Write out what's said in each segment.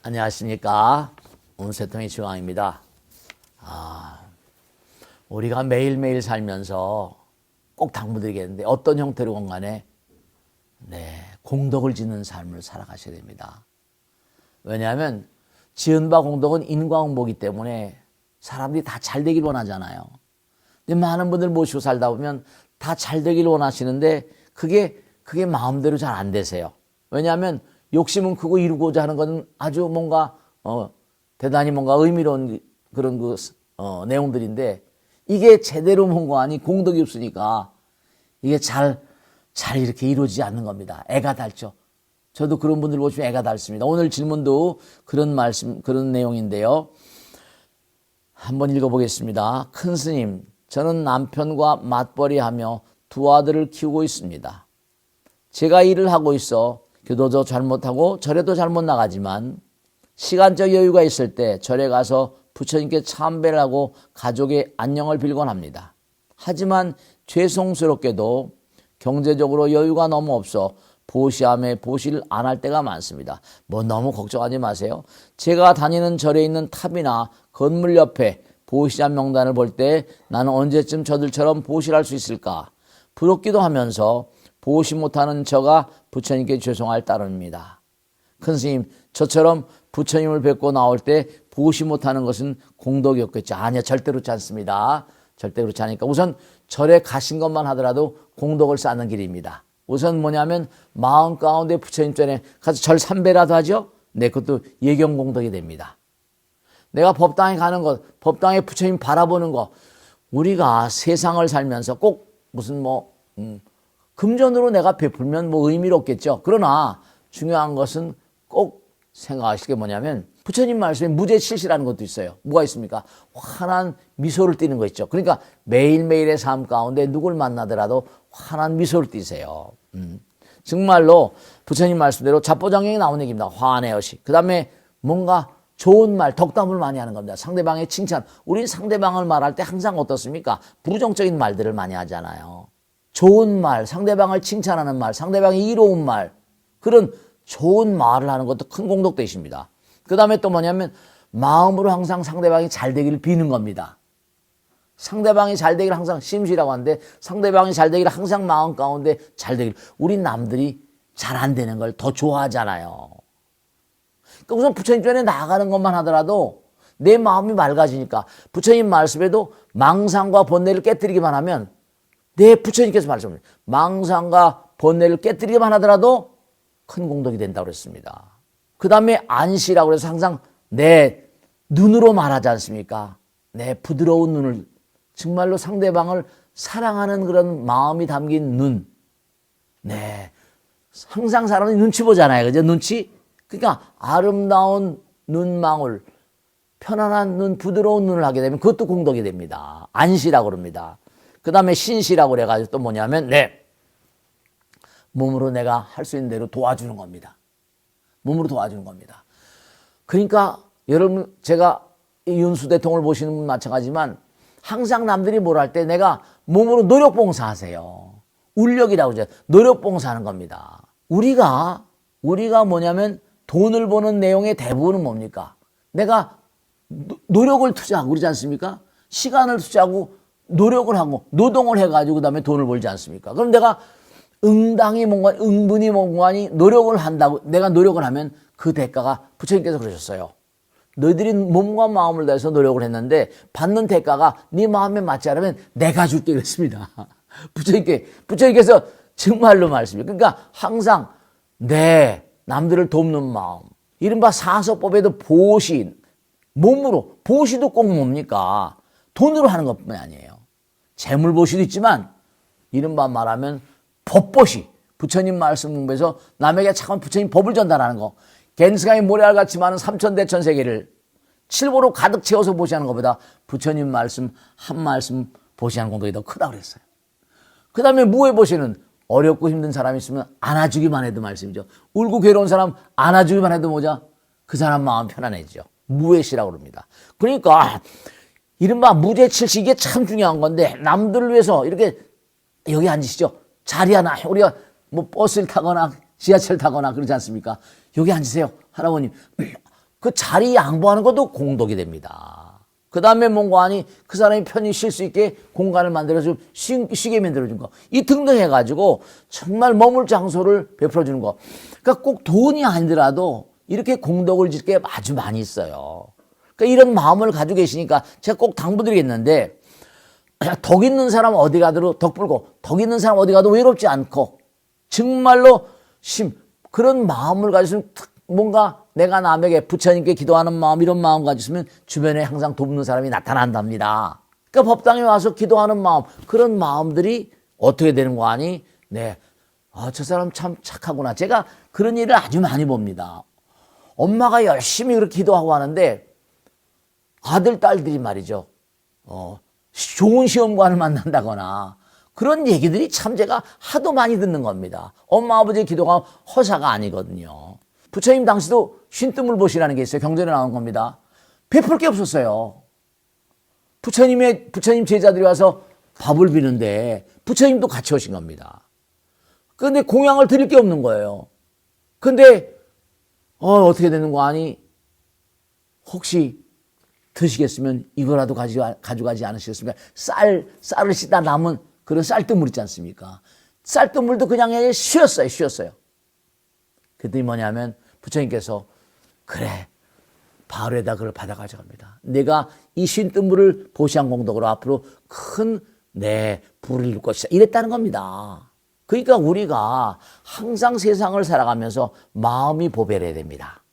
안녕하십니까. 운세통의 지왕입니다. 우리가 매일매일 살면서 꼭 당부드리겠는데 어떤 형태로건 간에 공덕을 짓는 삶을 살아가셔야 됩니다. 왜냐하면 지은 바 공덕은 인과응보이기 때문에 사람들이 다 잘 되길 원하잖아요. 근데 많은 분들 모시고 살다 보면 다 잘 되길 원하시는데 그게 마음대로 잘 안 되세요. 왜냐하면 욕심은 크고 이루고자 하는 건 아주 뭔가 대단히 뭔가 의미로운 그런 내용들인데 이게 제대로 뭔가 아니 공덕이 없으니까 이게 잘 이렇게 이루어지지 않는 겁니다. 애가 닳죠. 저도 그런 분들 보시면 애가 닳습니다. 오늘 질문도 그런 내용인데요. 한번 읽어보겠습니다. 큰 스님, 저는 남편과 맞벌이하며 두 아들을 키우고 있습니다. 제가 일을 하고 있어 기도도 잘못하고 절에도 잘못 나가지만 시간적 여유가 있을 때 절에 가서 부처님께 참배를 하고 가족의 안녕을 빌곤 합니다. 하지만 죄송스럽게도 경제적으로 여유가 너무 없어 보시함에 보시를 안 할 때가 많습니다. 너무 걱정하지 마세요. 제가 다니는 절에 있는 탑이나 건물 옆에 보시함 명단을 볼 때 나는 언제쯤 저들처럼 보시할 수 있을까? 부럽기도 하면서 보시 못하는 저가 부처님께 죄송할 따름입니다. 큰 스님, 저처럼 부처님을 뵙고 나올 때 보시 못하는 것은 공덕이 없겠죠. 아니요, 절대로 그렇지 않습니다. 절대 그렇지 않으니까 우선 절에 가신 것만 하더라도 공덕을 쌓는 길입니다. 우선 뭐냐면 마음 가운데 부처님 전에 가서 절 삼배라도 하죠. 그것도 예경공덕이 됩니다. 내가 법당에 가는 것, 법당에 부처님 바라보는 것, 우리가 세상을 살면서 꼭 무슨 금전으로 내가 베풀면 의미가 없겠죠. 그러나 중요한 것은 꼭 생각하실 게 뭐냐면 부처님 말씀에 무죄칠시라는 것도 있어요. 뭐가 있습니까? 환한 미소를 띠는 거 있죠. 그러니까 매일매일의 삶 가운데 누굴 만나더라도 환한 미소를 띠세요. 정말로 부처님 말씀대로 잡보장경에 나온 얘기입니다. 화환의 여시. 그 다음에 뭔가 좋은 말, 덕담을 많이 하는 겁니다. 상대방의 칭찬. 우린 상대방을 말할 때 항상 어떻습니까? 부정적인 말들을 많이 하잖아요. 좋은 말, 상대방을 칭찬하는 말, 상대방이 이로운 말, 그런 좋은 말을 하는 것도 큰 공덕되십니다. 그 다음에 또 뭐냐면 마음으로 항상 상대방이 잘 되기를 비는 겁니다. 상대방이 잘 되기를 항상 심시라고 하는데 상대방이 잘 되기를 항상 마음 가운데 잘 되기를. 우리 남들이 잘 안 되는 걸 더 좋아하잖아요. 그러니까 우선 부처님 전에 나아가는 것만 하더라도 내 마음이 맑아지니까 부처님 말씀에도 망상과 번뇌를 깨뜨리기만 하면 내 부처님께서 말씀합니다. 망상과 번뇌를 깨뜨리기만 하더라도 큰 공덕이 된다고 그랬습니다. 그 다음에 안시라고 해서 항상 내 눈으로 말하지 않습니까? 내 부드러운 눈을 정말로 상대방을 사랑하는 그런 마음이 담긴 눈. 항상 사람이 눈치 보잖아요. 그죠? 눈치? 그러니까 아름다운 눈망울, 편안한 눈, 부드러운 눈을 하게 되면 그것도 공덕이 됩니다. 안시라고 그럽니다. 그 다음에 신시라고 그래가지고 또 뭐냐면 몸으로 내가 할 수 있는 대로 도와주는 겁니다. 몸으로 도와주는 겁니다. 그러니까 여러분 제가 윤수 대통령을 보시는 분 마찬가지지만 항상 남들이 뭘 할 때 내가 몸으로 노력봉사하세요. 울력이라고 하죠. 노력봉사하는 겁니다. 우리가 뭐냐면 돈을 버는 내용의 대부분은 뭡니까? 내가 노력을 투자하고 그러지 않습니까? 시간을 투자하고 노력을 하고 노동을 해가지고 그다음에 돈을 벌지 않습니까? 그럼 내가 응분이 뭔가니 노력을 한다고 내가 노력을 하면 그 대가가 부처님께서 그러셨어요. 너희들이 몸과 마음을 다해서 노력을 했는데 받는 대가가 네 마음에 맞지 않으면 내가 줄게 그랬습니다. 부처님께서 정말로 말씀이에요. 그러니까 항상 남들을 돕는 마음. 이른바 사서법에도 보시, 몸으로, 보시도 꼭 뭡니까? 돈으로 하는 것뿐이 아니에요. 재물보시도 있지만 이른바 말하면 법보시, 부처님 말씀 공부해서 남에게 차가운 부처님 법을 전달하는 거. 갠스강의 모래알같이 많은 삼천대천세계를 칠보로 가득 채워서 보시하는 것보다 부처님 말씀 한 말씀 보시하는 공덕이 더 크다고 그랬어요. 그 다음에 무해보시는 어렵고 힘든 사람이 있으면 안아주기만 해도 말씀이죠. 울고 괴로운 사람 안아주기만 해도 뭐죠? 그 사람 마음 편안해지죠. 무해시라고 그럽니다. 그러니까 이른바 무죄칠시 이게 참 중요한 건데 남들을 위해서 이렇게 여기 앉으시죠. 자리 하나 우리가 버스를 타거나 지하철 타거나 그러지 않습니까? 여기 앉으세요. 할아버님 그 자리 양보하는 것도 공덕이 됩니다. 그 다음에 뭔가 하니 그 사람이 편히 쉴 수 있게 공간을 만들어주고 쉬게 만들어준 거. 이 등등 해가지고 정말 머물 장소를 베풀어주는 거. 그러니까 꼭 돈이 아니더라도 이렇게 공덕을 질 게 아주 많이 있어요. 그러니까 이런 마음을 가지고 계시니까 제가 꼭 당부드리겠는데 덕 있는 사람 어디 가도 덕 불고 덕 있는 사람 어디 가도 외롭지 않고 정말로 그런 마음을 가지면 뭔가 내가 남에게 부처님께 기도하는 마음 이런 마음 가지면 주변에 항상 돕는 사람이 나타난답니다. 그러니까 법당에 와서 기도하는 마음 그런 마음들이 어떻게 되는 거 아니? 네, 저 사람 참 착하구나. 제가 그런 일을 아주 많이 봅니다. 엄마가 열심히 그렇게 기도하고 하는데 아들 딸들이 말이죠. 좋은 시험관을 만난다거나 그런 얘기들이 참 제가 하도 많이 듣는 겁니다. 엄마 아버지의 기도가 허사가 아니거든요. 부처님 당시도 쉰뜸을 보시라는 게 있어요. 경전에 나온 겁니다. 베풀 게 없었어요. 부처님 제자들이 와서 밥을 비는데 부처님도 같이 오신 겁니다. 그런데 공양을 드릴 게 없는 거예요. 근데 어떻게 되는 거 아니? 혹시 드시겠으면 이거라도 가져가지 않으시겠습니까? 쌀을 씻다 남은 그런 쌀뜨물 있지 않습니까? 쌀뜨물도 그냥 쉬었어요. 그랬더니 뭐냐면 부처님께서 그래 바로에다 그걸 받아 가져갑니다. 내가 이 쉰뜨물을 보시한 공덕으로 앞으로 큰 내 부를 이룰 것이다. 이랬다는 겁니다. 그러니까 우리가 항상 세상을 살아가면서 마음이 보배해야 됩니다.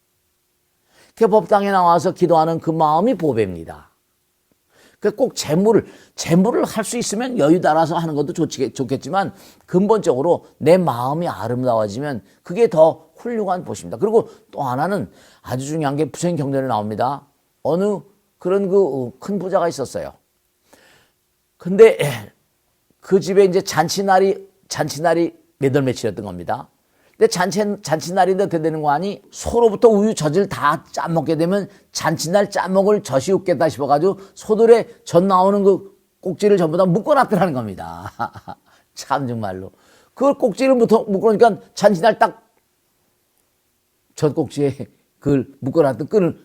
그 법당에 나와서 기도하는 그 마음이 보배입니다. 꼭 재물을 할 수 있으면 여유 따라서 하는 것도 좋겠지만 근본적으로 내 마음이 아름다워지면 그게 더 훌륭한 보시입니다. 그리고 또 하나는 아주 중요한 게 부처님 경전에 나옵니다. 어느 그런 큰 부자가 있었어요. 근데 그 집에 이제 잔치날이 몇 월 며칠이었던 겁니다. 근데 잔치날인데 어떻게 되는 거 아니? 소로부터 우유 젖을 다 짜먹게 되면 잔치날 짜먹을 젖이 없겠다 싶어가지고 소들에 젖 나오는 그 꼭지를 전부 다 묶어놨더라는 겁니다. 참 정말로. 그걸 꼭지를 묶어놓으니까 잔치날 딱 젖 꼭지에 그걸 묶어놨던 끈을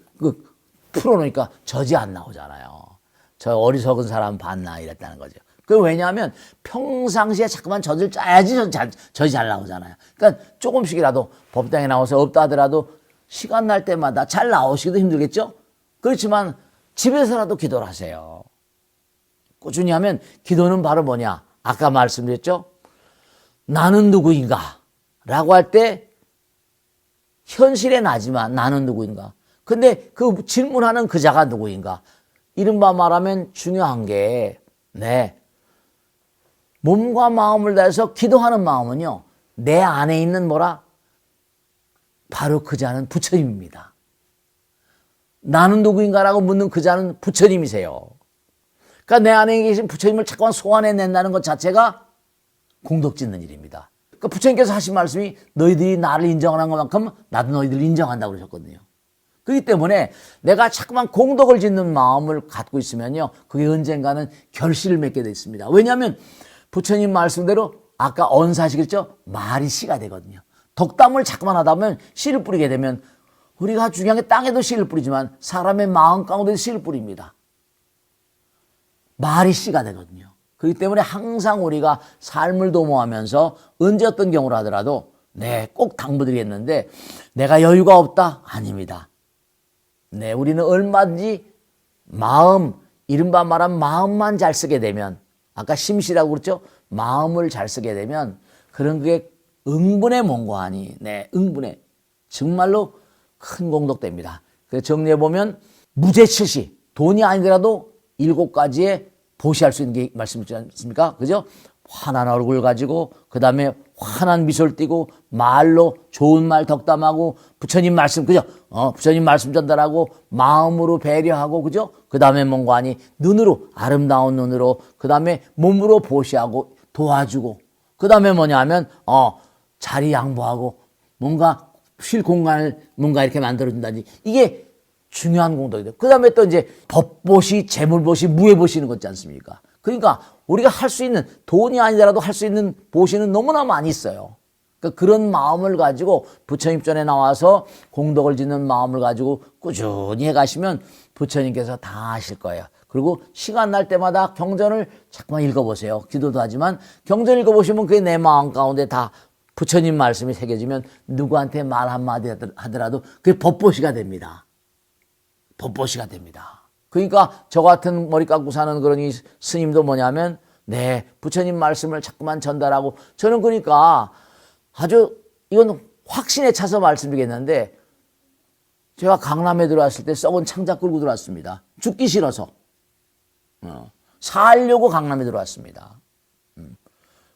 풀어놓으니까 젖이 안 나오잖아요. 저 어리석은 사람 봤나 이랬다는 거죠. 그 왜냐하면 평상시에 자꾸만 젖을 짜야지 젖이 잘 나오잖아요. 그러니까 조금씩이라도 법당에 나와서 없다 하더라도 시간 날 때마다 잘 나오시기도 힘들겠죠? 그렇지만 집에서라도 기도를 하세요. 꾸준히 하면 기도는 바로 뭐냐? 아까 말씀드렸죠? 나는 누구인가? 라고 할 때 현실에 나지만 나는 누구인가? 근데 그 질문하는 그 자가 누구인가? 이른바 말하면 중요한 게 몸과 마음을 다해서 기도하는 마음은요. 내 안에 있는 바로 그 자는 부처님입니다. 나는 누구인가라고 묻는 그 자는 부처님이세요. 그러니까 내 안에 계신 부처님을 자꾸만 소환해낸다는 것 자체가 공덕 짓는 일입니다. 그러니까 부처님께서 하신 말씀이 너희들이 나를 인정하는 것만큼 나도 너희들을 인정한다고 그러셨거든요. 그렇기 때문에 내가 자꾸만 공덕을 짓는 마음을 갖고 있으면요. 그게 언젠가는 결실을 맺게 돼 있습니다. 왜냐하면 부처님 말씀대로 아까 언사시겠죠? 말이 씨가 되거든요. 덕담을 자꾸만 하다 보면 씨를 뿌리게 되면 우리가 중요한 게 땅에도 씨를 뿌리지만 사람의 마음 가운데도 씨를 뿌립니다. 말이 씨가 되거든요. 그렇기 때문에 항상 우리가 삶을 도모하면서 언제 어떤 경우를 하더라도 꼭 당부드리겠는데 내가 여유가 없다? 아닙니다. 우리는 얼마든지 이른바 말한 마음만 잘 쓰게 되면 아까 심시라고 그랬죠? 마음을 잘 쓰게 되면 그런 게 응분의 몽고하니 응분의 정말로 큰 공덕됩니다. 그래서 정리해보면 무죄칠시 돈이 아니더라도 7가지의 보시할 수 있는 게 말씀이지 않습니까? 그죠? 환한 얼굴 가지고 그 다음에 환한 미소를 띠고 말로 좋은 말 덕담하고 부처님 말씀 그죠? 부처님 말씀 전달하고 마음으로 배려하고 그죠? 그 다음에 뭔가 하니 눈으로 아름다운 눈으로 그 다음에 몸으로 보시하고 도와주고 그 다음에 뭐냐 하면 자리 양보하고 뭔가 쉴 공간을 뭔가 이렇게 만들어준다든지 이게 중요한 공덕이다. 그 다음에 또 이제 법보시, 재물보시, 무예보시는 거 있지 않습니까? 그러니까 우리가 할 수 있는 돈이 아니더라도 할 수 있는 보시는 너무나 많이 있어요. 그러니까 그런 마음을 가지고 부처님 전에 나와서 공덕을 짓는 마음을 가지고 꾸준히 해가시면 부처님께서 다 하실 거예요. 그리고 시간 날 때마다 경전을 자꾸만 읽어보세요. 기도도 하지만 경전 읽어보시면 그게 내 마음 가운데 다 부처님 말씀이 새겨지면 누구한테 말 한마디 하더라도 그게 법보시가 됩니다. 법보시가 됩니다. 그러니까 저 같은 머리 깎고 사는 그런 이 스님도 뭐냐면 네, 부처님 말씀을 자꾸만 전달하고 저는 그러니까 아주 이건 확신에 차서 말씀드리겠는데 제가 강남에 들어왔을 때 썩은 창자 끌고 들어왔습니다. 죽기 싫어서. 살려고 강남에 들어왔습니다.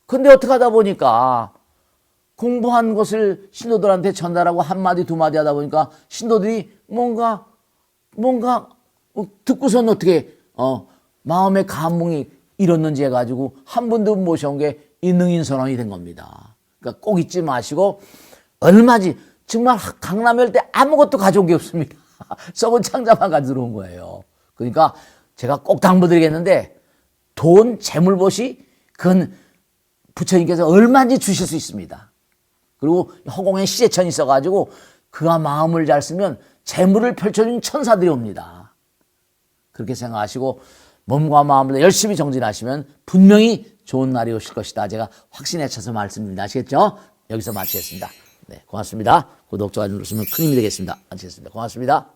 근데 어떻게 하다 보니까 공부한 것을 신도들한테 전달하고 한마디 두마디 하다 보니까 신도들이 뭔가 듣고선 어떻게 마음의 감흥이 일었는지 해가지고 한 분도 모셔온 게 이 능인선언이 된 겁니다. 그러니까 꼭 잊지 마시고 얼마지 정말 강남에 올 때 아무것도 가져온 게 없습니다. 썩은 창자만 가지고 들어온 거예요. 그러니까 제가 꼭 당부드리겠는데 돈, 재물봇이 그건 부처님께서 얼마든지 주실 수 있습니다. 그리고 허공에 시제천이 있어가지고 그가 마음을 잘 쓰면 재물을 펼쳐준 천사들이 옵니다. 그렇게 생각하시고 몸과 마음을 열심히 정진하시면 분명히 좋은 날이 오실 것이다. 제가 확신에 차서 말씀드립니다. 아시겠죠? 여기서 마치겠습니다. 네, 고맙습니다. 구독, 좋아요 누르시면 큰 힘이 되겠습니다. 마치겠습니다. 고맙습니다.